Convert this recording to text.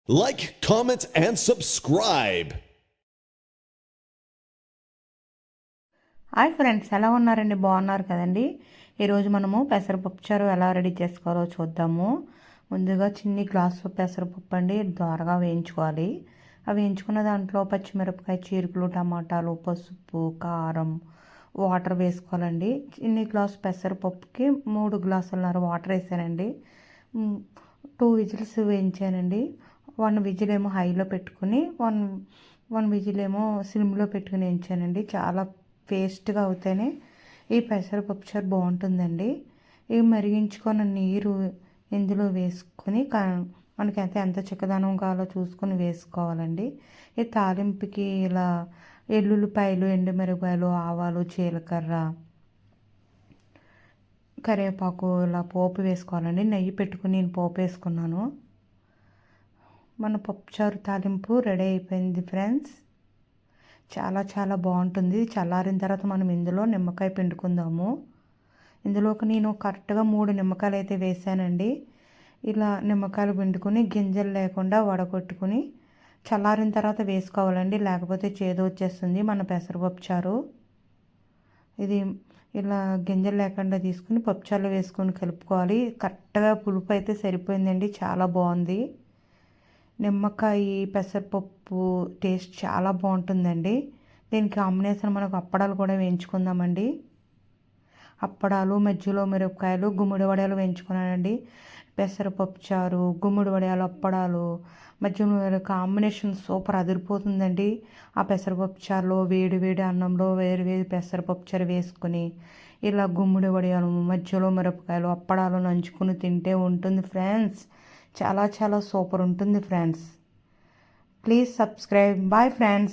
Like, comment, and subscribe. Hi friends, ఎలా ఉన్నారండి? బాగున్నారు కదండి. ఈరోజు మనము పెసరపప్పు చారు ఎలా రెడీ చేసుకోవాలో చూద్దాము. ముందుగా చిన్ని గ్లాసు పెసరపప్పు అండి ద్వారగా వేయించుకోవాలి. అవి వేయించుకున్న దాంట్లో పచ్చిమిరపకాయ చీరుకులు, టమాటాలు, పసుపు, కారం, వాటర్ వేసుకోవాలండి. చిన్ని గ్లాసు పెసరపప్పుకి 3 గ్లాసులన్నర వాటర్ వేసానండి. 2 విజిల్స్ వేయించానండి. 1 విజిల్ ఏమో హైలో పెట్టుకుని వన్ విజిల్ ఏమో సిమ్లో పెట్టుకుని వేయించానండి. చాలా పేస్ట్గా అవుతేనే ఈ పెసరపప్పు చారు బాగుంటుందండి. ఇవి మరిగించుకున్న నీరు ఇందులో వేసుకొని మనకైతే ఎంత చిక్కదనం కావాలో చూసుకొని వేసుకోవాలండి. ఈ తాలింపుకి ఇలా ఎల్లుల్లిపాయలు, ఎండుమిరపకాయలు, ఆవాలు, జీలకర్ర, కరివేపాకు ఇలా పోపు వేసుకోవాలండి. నెయ్యి పెట్టుకుని నేను పోపు వేసుకున్నాను. మన పప్పుచారు తాలింపు రెడీ అయిపోయింది ఫ్రెండ్స్. చాలా చాలా బాగుంటుంది. చల్లారిన తర్వాత మనం ఇందులో నిమ్మకాయ పిండుకుందాము. ఇందులోకి నేను కరెక్ట్గా 3 నిమ్మకాయలు అయితే వేసానండి. ఇలా నిమ్మకాయలు పిండుకొని గింజలు లేకుండా వడగొట్టుకుని చల్లారిన తర్వాత వేసుకోవాలండి, లేకపోతే చేదు వచ్చేస్తుంది మన పెసరపప్పు చారు. ఇది ఇలా గింజలు లేకుండా తీసుకుని పప్పుచారులో వేసుకొని కలుపుకోవాలి. కరెక్ట్గా పులుపు అయితే సరిపోయిందండి, చాలా బాగుంది. నిమ్మకాయ పెసరపప్పు టేస్ట్ చాలా బాగుంటుందండి. దీనికి కాంబినేషన్ మనకు అప్పడాలు కూడా వేయించుకుందామండి. అప్పడాలు, మధ్యలో మిరపకాయలు, గుమ్మడి వడియాలు వేయించుకున్నానండి. పెసరపప్పు చారు, గుమ్మడి వడియాలు, అప్పడాలు మధ్యలో కాంబినేషన్ సూపర్ అదిరిపోతుందండి. ఆ పెసరపప్పు చారులో వేడి వేడి అన్నంలో వేడి వేడి పెసరపప్పు చారు వేసుకుని ఇలా గుమ్మడి వడియాలు, మధ్యలో మిరపకాయలు, అప్పడాలు నంచుకుని తింటే ఉంటుంది ఫ్రెండ్స్. చాలా చాలా సూపర్ ఉంటుంది friends. Please subscribe. Bye friends.